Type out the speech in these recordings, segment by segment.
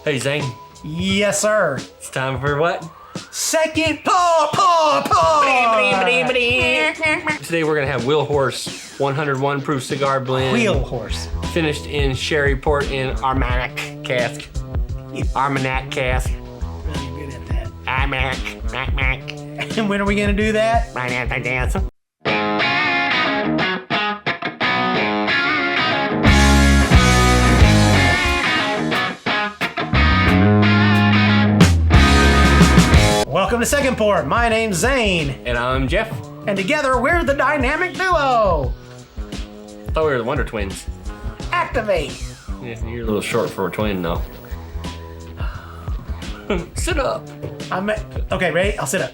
Hey, Zane. Yes, sir. It's time for what? Second pour. Today we're going to have Wheel Horse 101 proof cigar blend. Wheel Horse. Finished in sherry port in Armagnac cask. Armagnac cask. Really good at that. Armagnac. And when are we going to do that? Right after dance. Welcome to Second Pour. My name's Zane. And I'm Jeff. And together we're the dynamic duo. I thought we were the Wonder Twins. Activate. Yeah, you're a little short for a twin, though. Sit up. Okay, ready? I'll sit up.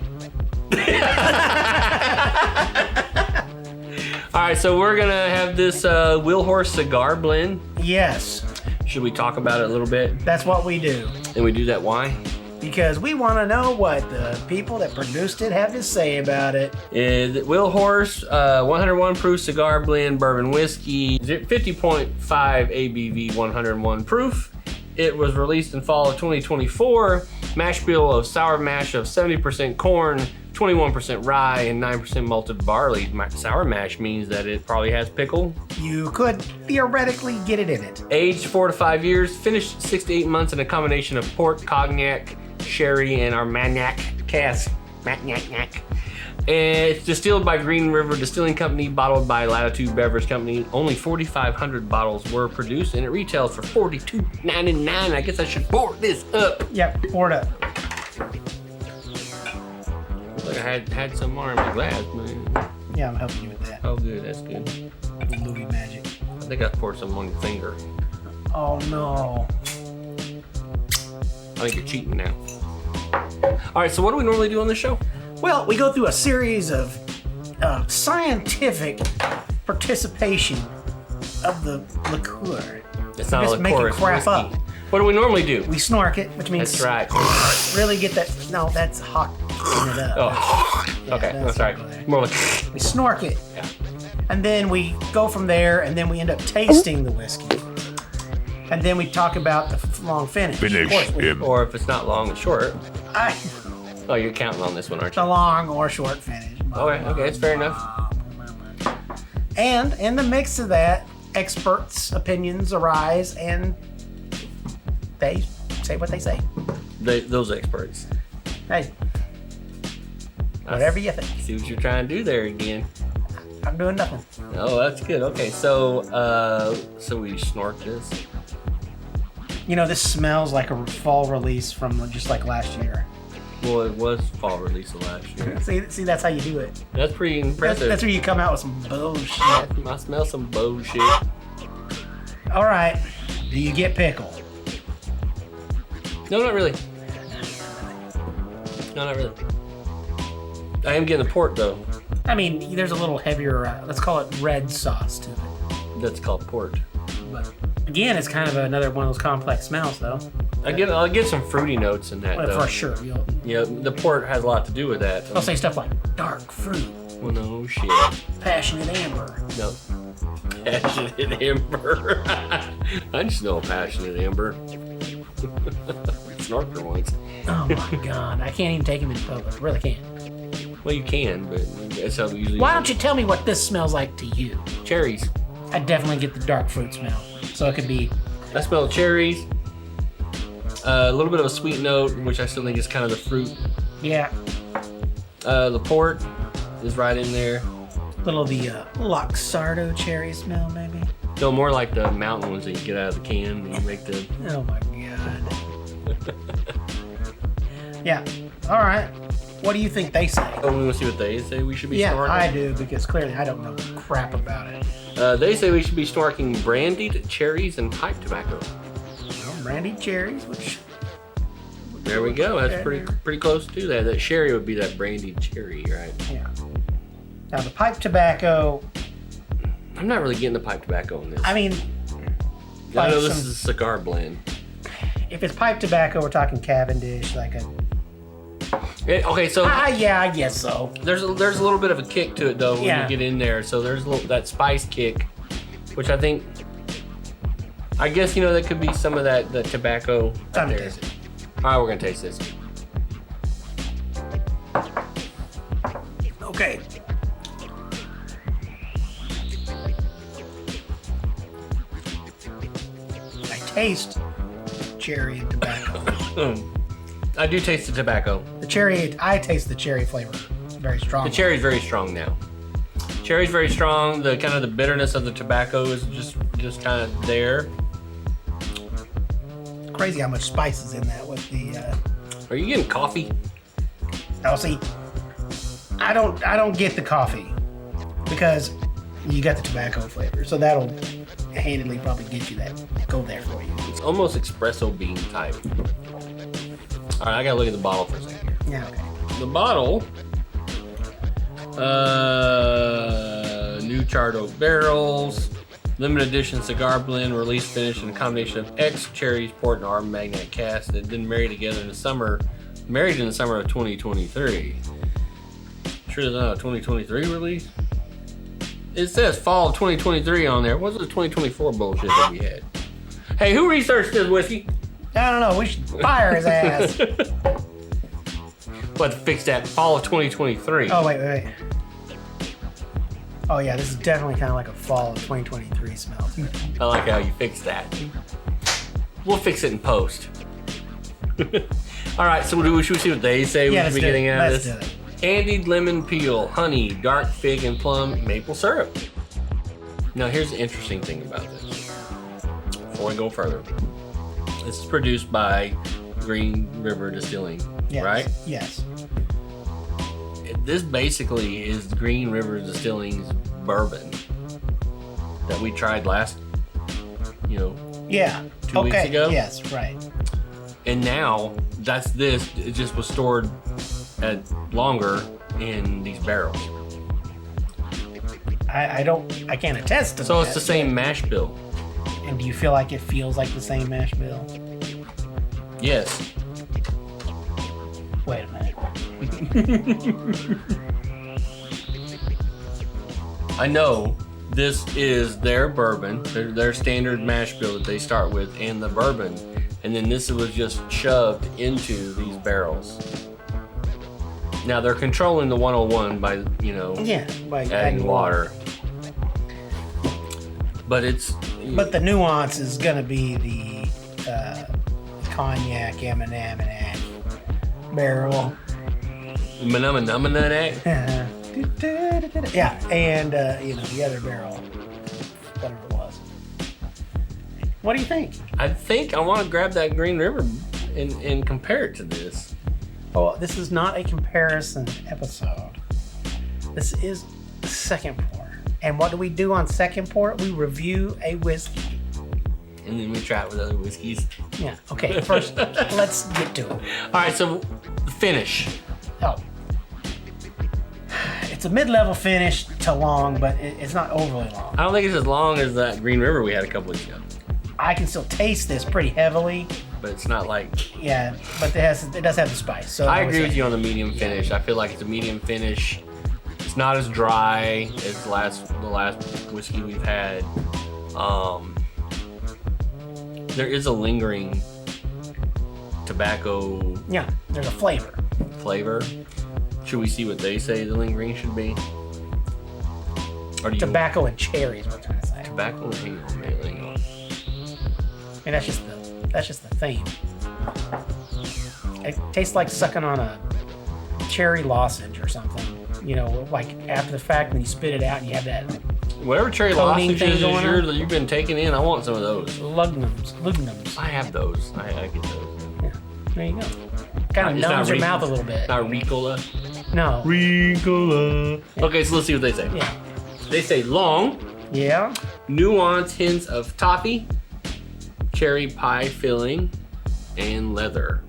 All right, so we're going to have this Wheel Horse cigar blend. Yes. Should we talk about it a little bit? That's what we do. And we do that why? Because we want to know what the people that produced it have to say about it. Wheel Horse 101 proof cigar blend bourbon whiskey, 50.5 ABV, 101 proof. It was released in fall of 2024. Mash bill of sour mash of 70% corn, 21% rye, and 9% malted barley. Sour mash means that it probably has pickle. You could theoretically get it in it. Aged 4 to 5 years, finished 6 to 8 months in a combination of port, cognac, sherry, and Armagnac cask. Armagnac. It's distilled by Green River Distilling Company, bottled by Latitude Beverage Company. Only 4,500 bottles were produced, and it retails for $42.99. I guess I should pour this up. Yep, pour it up. Look, I had some more in my glass, man. Yeah, I'm helping you with that. Oh, good, that's good. Louis magic. I think I poured some on your finger. Oh no. I think you're cheating now. All right, so what do we normally do on this show? Well, we go through a series of scientific participation of the liqueur. It's not a just making liqueur, it's crap whiskey. up. What do we normally do? We snork it, which means That's right. really get that. No, that's hawking it up. Oh, Yeah, okay. that's I'm sorry. not good. More like. We snork it, Yeah. and then we go from there, and then we end up tasting the whiskey, and then we talk about the long finish. Finish Of course, him. Or if it's not long and short. The Oh, you're counting on this one, aren't you? long or short finish. Okay, it's fair enough. And in the mix of that, experts' opinions arise, and they say what they say. Those experts. Hey, whatever you think. See what you're trying to do there again. I'm doing nothing. Oh, that's good. Okay, so we snort this. You know, this smells like a fall release from just like last year. Well, it was fall release of last year. See, that's how you do it. That's pretty impressive. That's where you come out with some bullshit. I smell some bullshit. All right, do you get pickle? No, not really. No, not really. I am getting the port though. I mean, there's a little heavier, let's call it red sauce to it. That's called port. But again, it's kind of another one of those complex smells, though. I'll get some fruity notes in that Well, though. for sure. Yeah, the port has a lot to do with that. I'll say stuff like dark fruit, Well, no shit. passionate amber. No. Passionate amber. I just know a passionate amber. Snorker once. Oh my god, I can't even take him in public. I really can't. Well, you can, but that's how we usually. Why don't you tell me what this smells like to you? Cherries. I definitely get the dark fruit smell. So it could be. I smell cherries. A little bit of a sweet note, which I still think is kind of the fruit. Yeah, The port is right in there. a little of the Luxardo cherry smell, maybe. No, more like the mountain ones that you get out of the can and you make the. Oh my god. Yeah. All right. What do you think they say? Oh, we want to see what they say we should be Yeah, snorking? I do, because clearly I don't know crap about it. They say we should be snorking brandied cherries and pipe tobacco. Well, brandied cherries, which. There we go. That's pretty close to that. That sherry would be that brandied cherry, right? Yeah. Now the pipe tobacco. I'm not really getting the pipe tobacco on this. I mean, I know like this is a cigar blend. if it's pipe tobacco, we're talking Cavendish, like a. Okay, so Yeah, I guess so. there's a little bit of a kick to it though when Yeah. you get in there. So there's a little that spice kick, which I think I guess, that could be some of that the tobacco. Time to there. taste it. All right, we're going to taste this. Okay. I taste cherry and tobacco. I do taste the tobacco. I taste the cherry flavor very strong. The cherry's very strong now. Cherry's very strong. The kind of the bitterness of the tobacco is just kind of there. Crazy how much spice is in that with the. Are you getting coffee? Oh, see, I don't get the coffee because you got the tobacco flavor, so that'll handedly probably get you that. Go there for you. It's almost espresso bean type. All right, I gotta look at the bottle for a second here. Yeah. Okay. The bottle, new charred oak barrels, limited edition cigar blend, release finish in a combination of X cherries, port, and Armagnac cask that didn't marry together in the summer. Married in the summer of 2023. Sure, there's not a 2023 release. It says fall of 2023 on there. What's the 2024 bullshit that we had? Hey, who researched this whiskey? I don't know. We should fire his ass. But to fix that, fall of 2023. Oh wait. Oh yeah, this is definitely kind of like a fall of 2023 smell. I like how you fixed that. We'll fix it in post. All right, so should we see what they say we should be getting out of this? Let's do it. Candied lemon peel, honey, dark fig and plum, maple syrup. Now here's the interesting thing about this. Before I go further, this is produced by Green River Distilling, Yes. right? Yes. This basically is Green River Distilling's bourbon that we tried last, Yeah. 2 weeks ago. Yes. Right. And now that's this. It just was stored at longer in these barrels. I can't attest to that. So it's the same mash bill. And do you feel like it feels like the same mash bill? Yes. Wait a minute. I know this is their bourbon, their standard mash bill that they start with, and the bourbon. And then this was just shoved into these barrels. Now they're controlling the 101 by, by adding water. But But the nuance is going to be the cognac M&M and barrel. Yeah, and the other barrel, whatever it was. What do you think? I think I want to grab that Green River and compare it to this. Oh, this is not a comparison episode. This is the second pour. And what do we do on second pour? We review a whiskey. And then we try it with other whiskeys. Yeah. Okay. First, let's get to it. All right. So the finish. Oh. It's a mid-level finish to long, but it's not overly long. I don't think it's as long as that Green River we had a couple weeks ago. I can still taste this pretty heavily. But it's not like. Yeah, but it does have the spice. So I agree with you on the medium finish. I feel like it's a medium finish. It's not as dry as the last whiskey we've had. There is a lingering tobacco. Yeah, there's a flavor. Should we see what they say the lingering should be? Or do you Tobacco and cherry is what I'm trying to say. tobacco? Hang on, man, hang on. And that's just the theme. It tastes like sucking on a cherry lozenge or something. Like after the fact when you spit it out and you have that Whatever cherry coating lozenges thing going on. that you've been taking in, I want some of those. lugnums. I have those. I get those. Yeah, there you go. Kind of It's not numbs your Ricola. mouth a little bit. Not Ricola. No. Ricola. Okay, so let's see what they say. Yeah. They say long, Yeah. nuanced hints of toffee, cherry pie filling, and leather.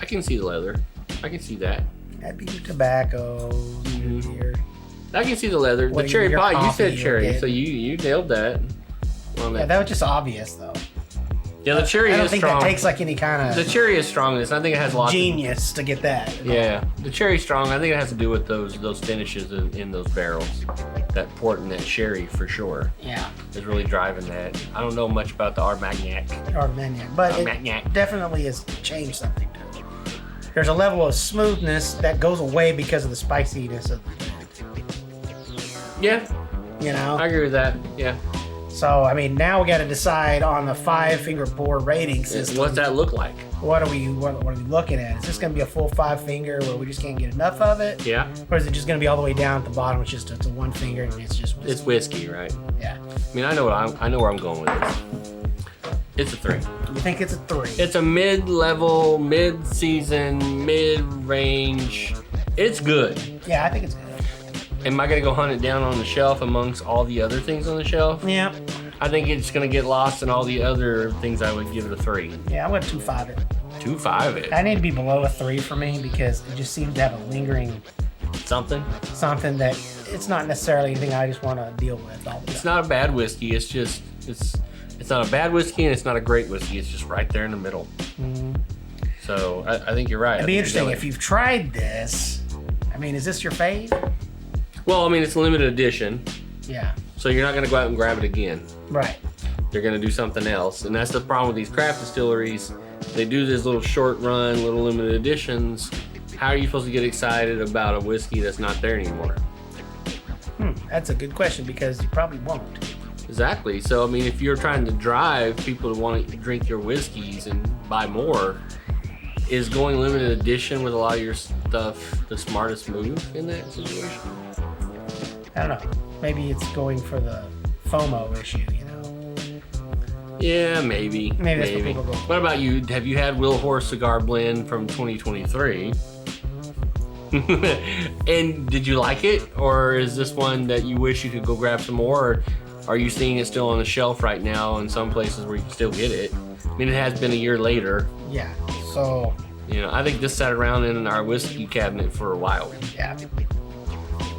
I can see the leather. I can see that. That'd be your tobacco. Your I can see the leather. Well, The cherry your pie, you coffee said you're cherry, getting. so you nailed that. On Yeah, that was just obvious though. Yeah, the cherry I don't is think strong. that takes like any kind The of cherry is strong in this. I think it has lots genius to get that. Yeah, the cherry's strong. I think it has to do with those finishes in those barrels. That port and that sherry for sure Yeah. is really driving that. I don't know much about the Armagnac. Armagnac, but it Armagnac. definitely has changed something to it. There's a level of smoothness that goes away because of the spiciness of the Yeah, you know. I agree with that. Yeah. So I mean, now we got to decide on the 5-finger pour rating system. What's that look like? What are we looking at? Is this going to be a full 5-finger where we just can't get enough of it? Yeah. Or is it just going to be all the way down at the bottom? It's just it's a 1-finger and it's just whiskey? It's whiskey, right? Yeah. I mean, I know where I'm going with this. It's a 3. You think it's a 3? It's a mid-level, mid-season, mid-range. It's good. Yeah, I think it's good. Am I gonna go hunt it down on the shelf amongst all the other things on the shelf? Yeah. I think it's gonna get lost in all the other things. I would give it a 3. Yeah, I'm going to 2.5 it. 2.5 it. I need to be below a 3 for me because it just seems to have a lingering Something. that it's not necessarily anything I just want to deal with all the time. It's not a bad whiskey. It's just it's not a bad whiskey and it's not a great whiskey. It's just right there in the middle. Mm-hmm. So I think you're right. It'd be interesting if you've tried this. I mean, is this your fave? Well, I mean, it's a limited edition, Yeah. so you're not gonna go out and grab it again. Right. They're gonna do something else, and that's the problem with these craft distilleries. They do this little short run, little limited editions. How are you supposed to get excited about a whiskey that's not there anymore? That's a good question because you probably won't. Exactly. So, I mean, if you're trying to drive people to want to drink your whiskeys and buy more, is going limited edition with a lot of your stuff the smartest move in that situation? I don't know. Maybe it's going for the FOMO issue, you know. Yeah, maybe. Maybe that's what people go for. What about you? Have you had Will Horse Cigar Blend from 2023? And did you like it? Or is this one that you wish you could go grab some more? Or are you seeing it still on the shelf right now in some places where you can still get it? I mean, it has been a year later. Yeah. So, You know, I think this sat around in our whiskey cabinet for a while. yeah.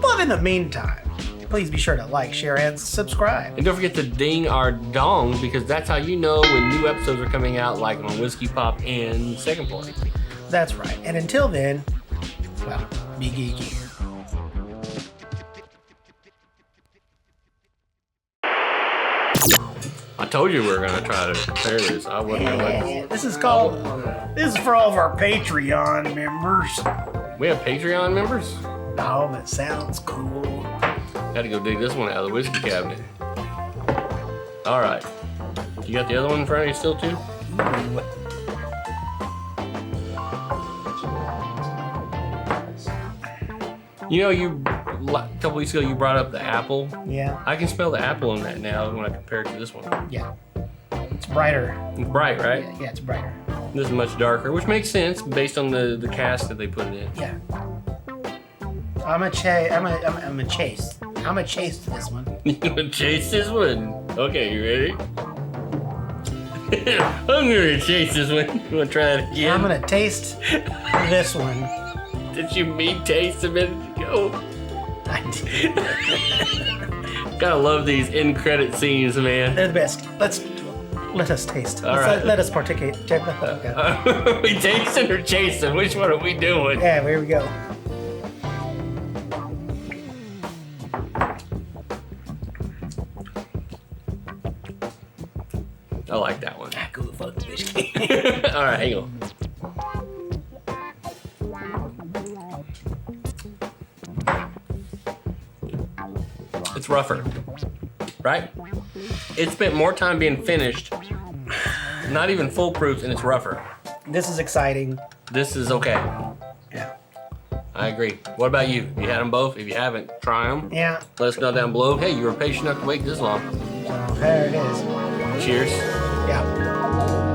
But in the meantime, please be sure to like, share, and subscribe. And don't forget to ding our dong, because that's how you know when new episodes are coming out, like on Whiskey Pop and Second Pour. That's right. And until then, well, be geeky. I told you we were gonna try to compare this. I wasn't gonna. This is for all of our Patreon members. We have Patreon members? Oh, that sounds cool. Had to go dig this one out of the whiskey cabinet. All right. You got the other one in front of you still, too? You know, a couple weeks ago you brought up the apple. Yeah. I can smell the apple in that now when I compare it to this one. Yeah. It's brighter. It's bright, right? Yeah, it's brighter. This is much darker, which makes sense based on the cask that they put it in. Yeah. I'm gonna chase this one. You gonna chase this one? Okay, you ready? I'm gonna chase this one. You wanna try that again? I'm gonna taste this one. Did you mean taste a minute ago? I did. Gotta love these end credit scenes, man. They're the best. Let us taste. All right. Let us participate. Are we tasting or chasing? Which one are we doing? Yeah, here we go. I like that one. Cool fucking whiskey. All right, hang on. It's rougher, right? It spent more time being finished, not even foolproof, and it's rougher. This is exciting. This is okay. Yeah. I agree. What about you? You had them both? If you haven't, try them. Yeah. Let us know down below. Hey, you were patient enough to wait this long. So there it is. Cheers. Yeah.